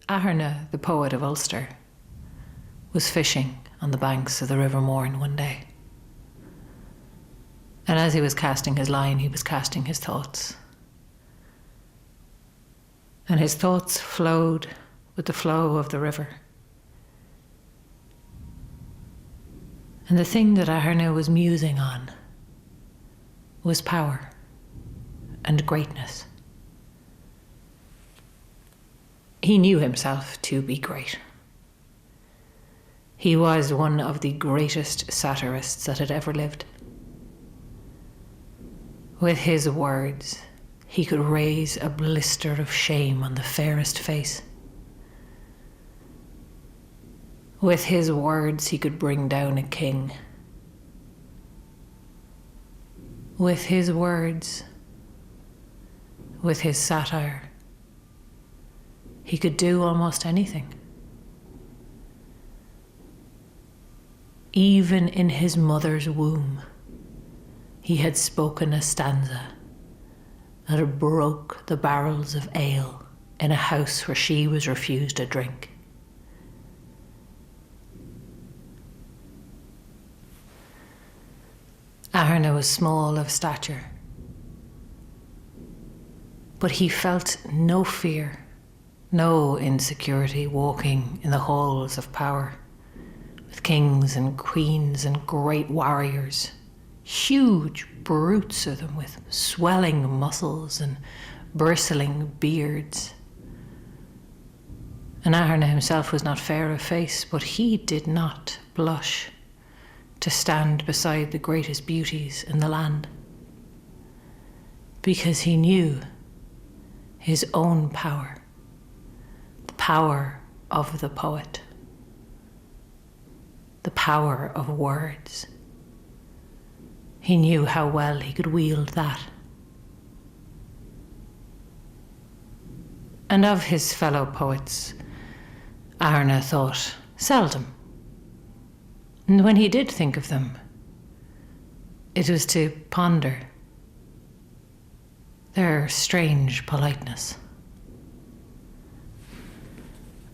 Aithirne, the poet of Ulster, was fishing on the banks of the River Mourne one day. And as he was casting his line, he was casting his thoughts. And his thoughts flowed with the flow of the river. And the thing that Aithirne was musing on was power and greatness. He knew himself to be great. He was one of the greatest satirists that had ever lived. With his words, he could raise a blister of shame on the fairest face. With his words, he could bring down a king. With his words, with his satire, he could do almost anything. Even in his mother's womb, he had spoken a stanza that broke the barrels of ale in a house where she was refused a drink. Aithirne was small of stature, but he felt no fear, no insecurity walking in the halls of power with kings and queens and great warriors, huge brutes of them with swelling muscles and bristling beards. And Aithirne himself was not fair of face, but he did not blush to stand beside the greatest beauties in the land, because he knew his own power, the power of the poet, the power of words. He knew how well he could wield that. And of his fellow poets, Aithirne thought seldom. And when he did think of them, it was to ponder their strange politeness.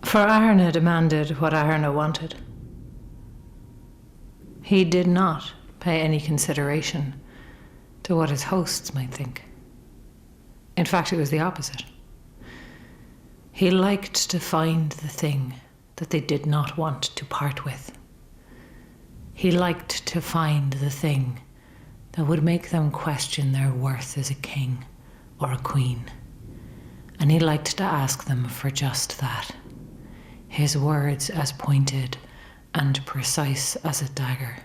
For Aithirne demanded what Aithirne wanted. He did not pay any consideration to what his hosts might think. In fact, it was the opposite. He liked to find the thing that they did not want to part with. He liked to find the thing that would make them question their worth as a king or a queen. And he liked to ask them for just that. His words as pointed and precise as a dagger.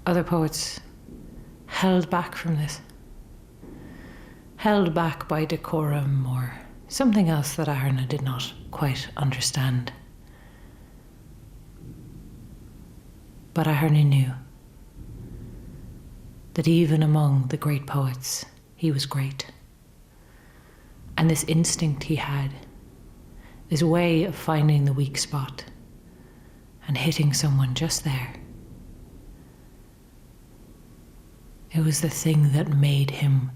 Other poets held back from this. Held back by decorum or something else that Aithirne did not quite understand. But Aithirne knew that even among the great poets, he was great. And this instinct he had, this way of finding the weak spot and hitting someone just there, it was the thing that made him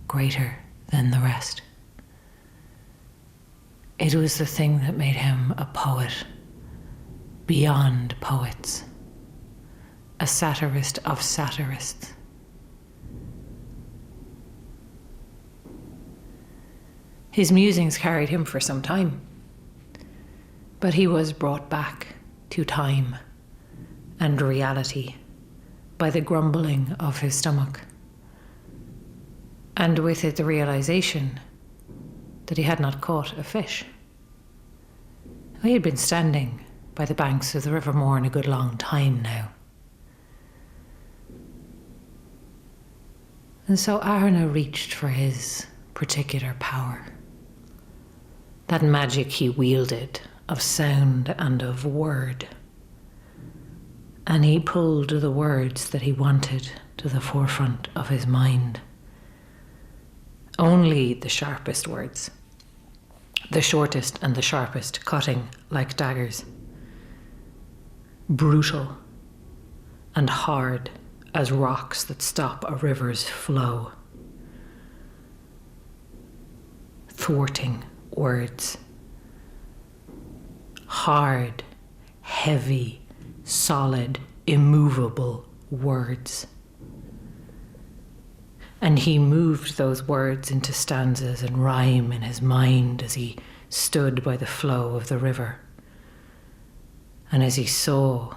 greater than the rest. It was the thing that made him a poet beyond poets. A satirist of satirists. His musings carried him for some time, but he was brought back to time and reality by the grumbling of his stomach, and with it the realization that he had not caught a fish. He had been standing by the banks of the River Mourne a good long time now. And so Aithirne reached for his particular power, that magic he wielded of sound and of word. And he pulled the words that he wanted to the forefront of his mind. Only the sharpest words, the shortest and the sharpest, cutting like daggers, brutal and hard as rocks that stop a river's flow, thwarting words. Hard, heavy, solid, immovable words. And he moved those words into stanzas and rhyme in his mind as he stood by the flow of the river, and as he saw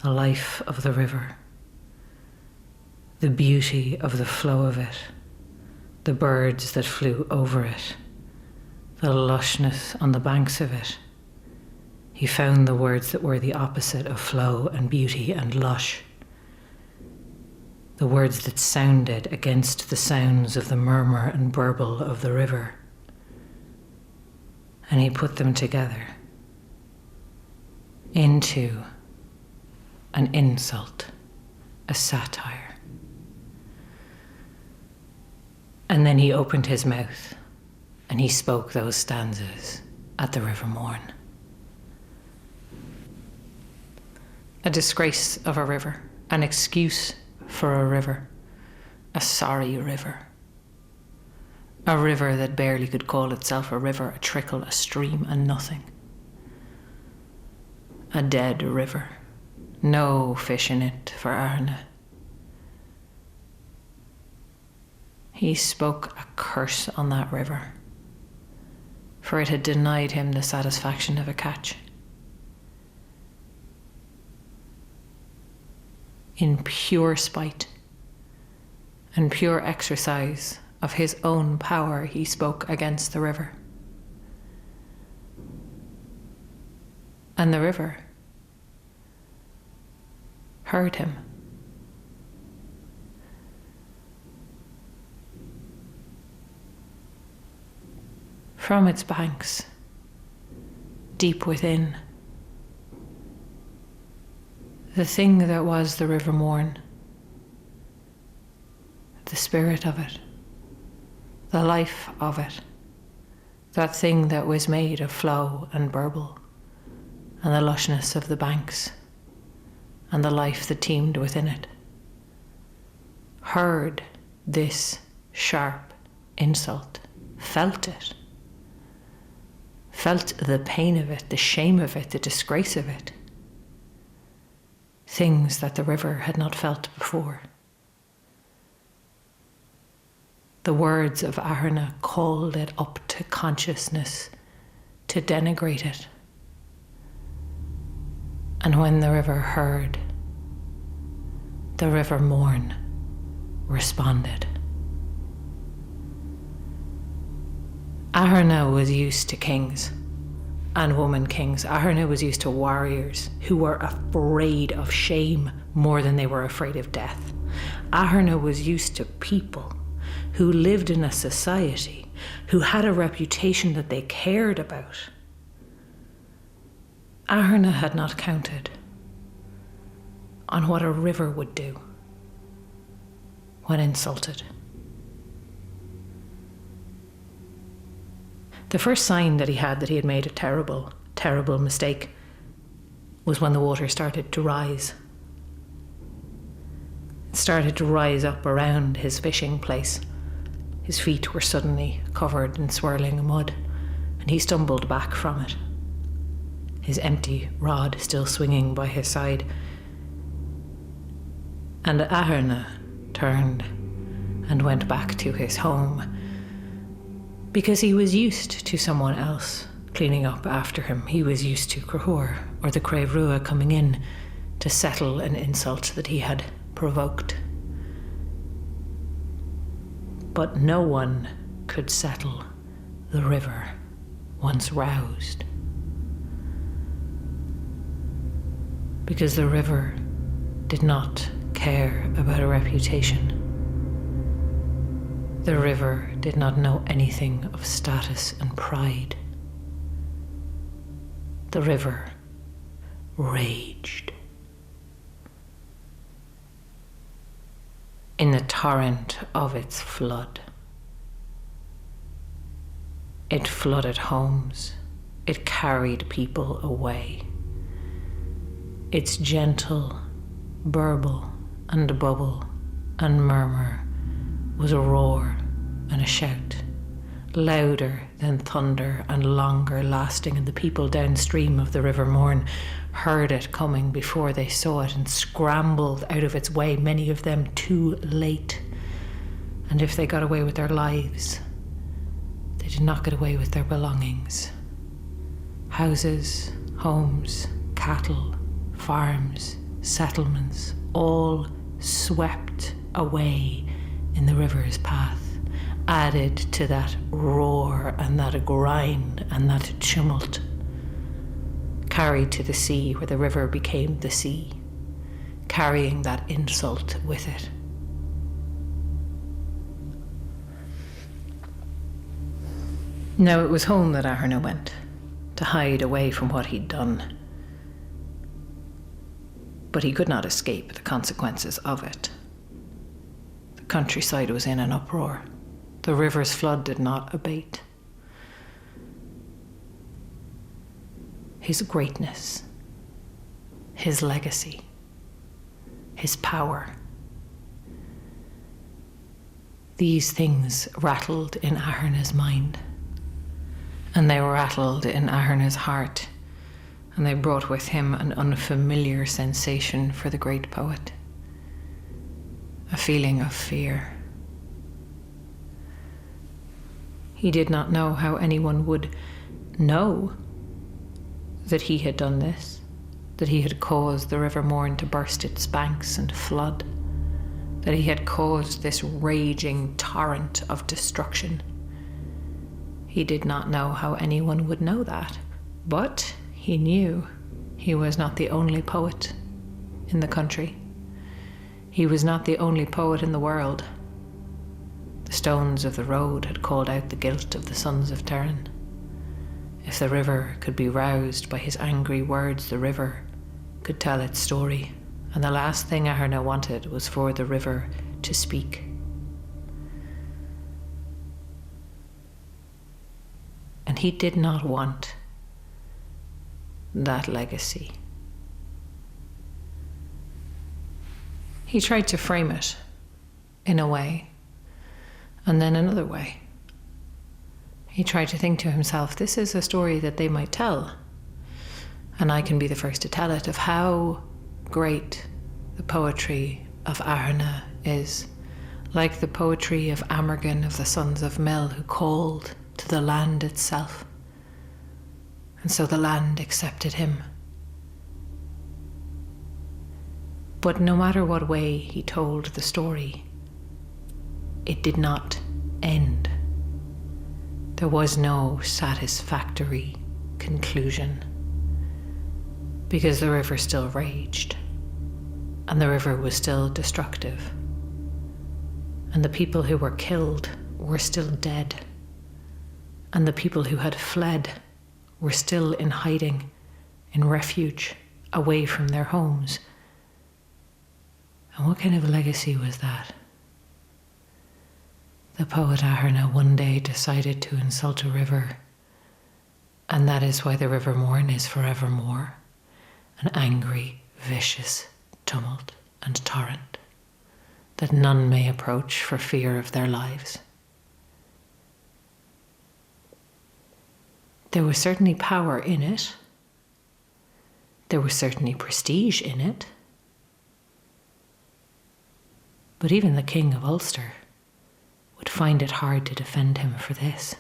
the life of the river, the beauty of the flow of it, the birds that flew over it, the lushness on the banks of it. He found the words that were the opposite of flow and beauty and lush, the words that sounded against the sounds of the murmur and burble of the river. And he put them together into an insult, a satire. And then he opened his mouth and he spoke those stanzas at the River Mourne. A disgrace of a river, an excuse for a river, a sorry river. A river that barely could call itself a river, a trickle, a stream, a nothing. A dead river, no fish in it for Aithirne. He spoke a curse on that river, for it had denied him the satisfaction of a catch. In pure spite and pure exercise of his own power, he spoke against the river. And the river heard him. From its banks, deep within, the thing that was the River Mourne, the spirit of it, the life of it, that thing that was made of flow and burble, and the lushness of the banks, and the life that teemed within it, heard this sharp insult, felt it, felt the pain of it, the shame of it, the disgrace of it, things that the river had not felt before. The words of Aithirne called it up to consciousness to denigrate it. And when the river heard, the River Mourne responded. Aithirne was used to kings and woman kings. Aithirne was used to warriors who were afraid of shame more than they were afraid of death. Aithirne was used to people who lived in a society, who had a reputation that they cared about. Aithirne had not counted on what a river would do when insulted. The first sign that he had made a terrible, terrible mistake was when the water started to rise. It started to rise up around his fishing place. His feet were suddenly covered in swirling mud, and he stumbled back from it, his empty rod still swinging by his side. And Aithirne turned and went back to his home, because he was used to someone else cleaning up after him. He was used to Cahor or the Crave Rua coming in to settle an insult that he had provoked. But no one could settle the river once roused, because the river did not care about a reputation. The river did not know anything of status and pride. The river raged. In the torrent of its flood. It flooded homes. It carried people away. Its gentle burble and bubble and murmur was a roar and a shout, louder than thunder and longer lasting, and the people downstream of the River Mourne heard it coming before they saw it and scrambled out of its way, many of them too late. And if they got away with their lives, they did not get away with their belongings. Houses, homes, cattle, farms, settlements, all swept away in the river's path, added to that roar and that grind and that tumult, carried to the sea where the river became the sea, carrying that insult with it. Now it was home that Aithirne went, to hide away from what he'd done. But he could not escape the consequences of it. The countryside was in an uproar. The river's flood did not abate. His greatness, his legacy, his power, these things rattled in Aithirne's mind. And they rattled in Aithirne's heart, and they brought with him an unfamiliar sensation for the great poet, a feeling of fear. He did not know how anyone would know that he had done this, that he had caused the River Mourne to burst its banks and flood, that he had caused this raging torrent of destruction. He did not know how anyone would know that, but he knew he was not the only poet in the country. He was not the only poet in the world. The stones of the road had called out the guilt of the sons of Aithirne. If the river could be roused by his angry words, the river could tell its story, and the last thing Aithirne wanted was for the river to speak. And he did not want that legacy. He tried to frame it in a way, and then another way. He tried to think to himself, this is a story that they might tell, and I can be the first to tell it, of how great the poetry of Aithirne is, like the poetry of Amergin of the sons of Mill, who called to the land itself, and so the land accepted him. But no matter what way he told the story, it did not end. There was no satisfactory conclusion, because the river still raged, and the river was still destructive, and the people who were killed were still dead, and the people who had fled were still in hiding, in refuge, away from their homes. And what kind of legacy was that? The poet Aithirne one day decided to insult a river, and that is why the River Mourne is forevermore an angry, vicious tumult and torrent that none may approach for fear of their lives. There was certainly power in it. There was certainly prestige in it. But even the King of Ulster would find it hard to defend him for this.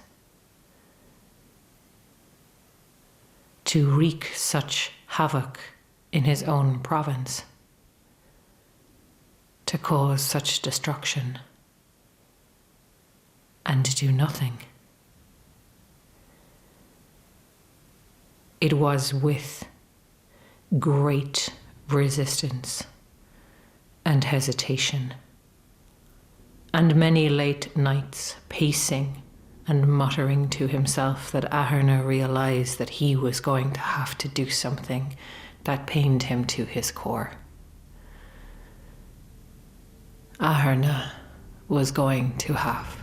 To wreak such havoc in his own province, to cause such destruction, and to do nothing. It was with great resistance and hesitation, and many late nights pacing and muttering to himself, that Aithirne realised that he was going to have to do something that pained him to his core. Aithirne was going to have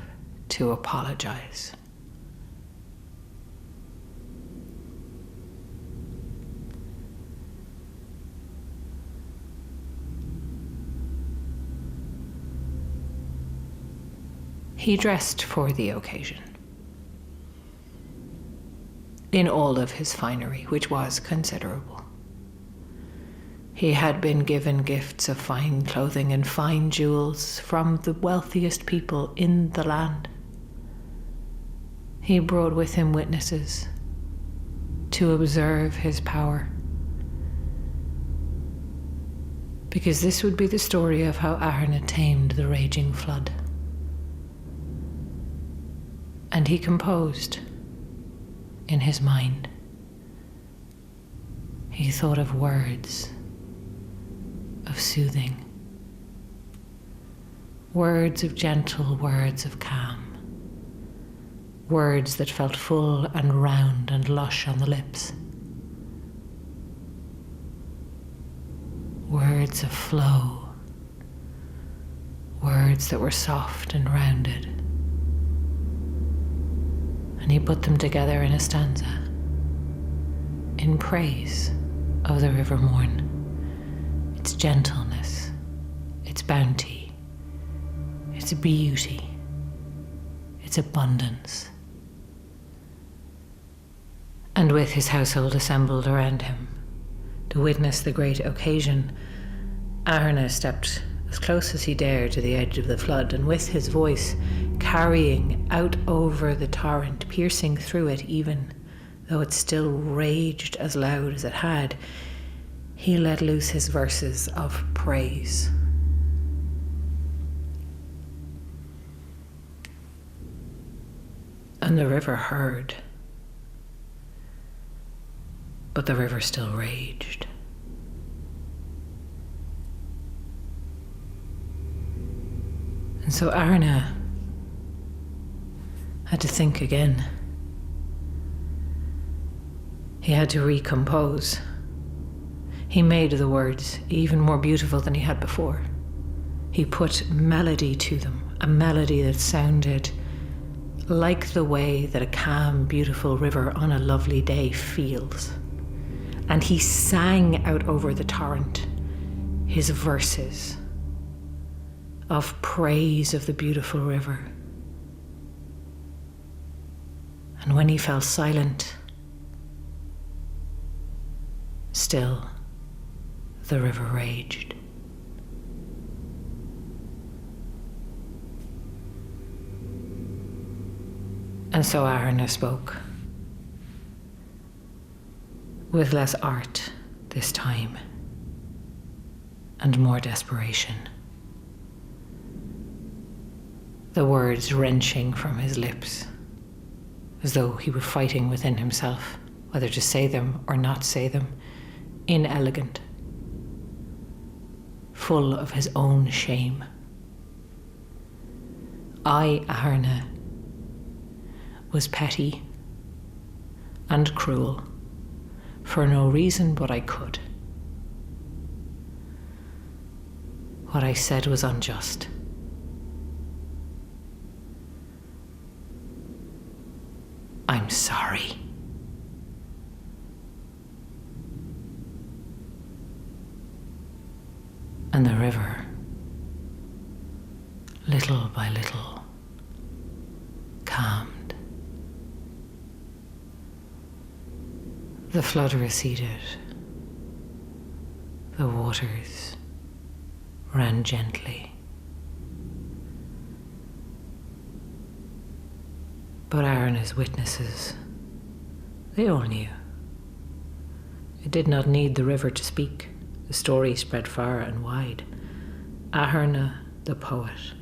to apologise. He dressed for the occasion. in all of his finery, which was considerable. He had been given gifts of fine clothing and fine jewels from the wealthiest people in the land. He brought with him witnesses to observe his power, because this would be the story of how Aithirne tamed the raging flood. And he composed in his mind. He thought of words of soothing, words of gentle, words of calm, words that felt full and round and lush on the lips, words of flow, words that were soft and rounded. And he put them together in a stanza in praise of the River Mourne, its gentleness, its bounty, its beauty, its abundance. And with his household assembled around him to witness the great occasion, Aithirne stepped as close as he dared to the edge of the flood, and with his voice carrying out over the torrent, piercing through it even though it still raged as loud as it had, he let loose his verses of praise. And the river heard, but the river still raged. And so Aithirne had to think again. He had to recompose. He made the words even more beautiful than he had before. He put melody to them, a melody that sounded like the way that a calm, beautiful river on a lovely day feels. And he sang out over the torrent his verses of praise of the beautiful river. And when he fell silent, still the river raged. And so Aithirne spoke, with less art this time, and more desperation. The words wrenching from his lips, as though he were fighting within himself, whether to say them or not say them, inelegant, full of his own shame. I, Aithirne, was petty and cruel for no reason but I could. What I said was unjust. I'm sorry. And the river, little by little, calmed. The flood receded. The waters ran gently. But Aithirne's witnesses, they all knew. It did not need the river to speak. The story spread far and wide. Aithirne, the poet.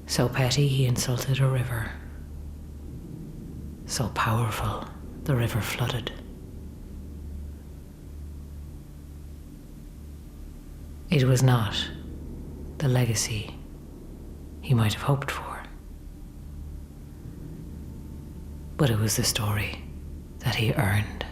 So petty he insulted a river. So powerful the river flooded. It was not the legacy he might have hoped for, but it was the story that he earned.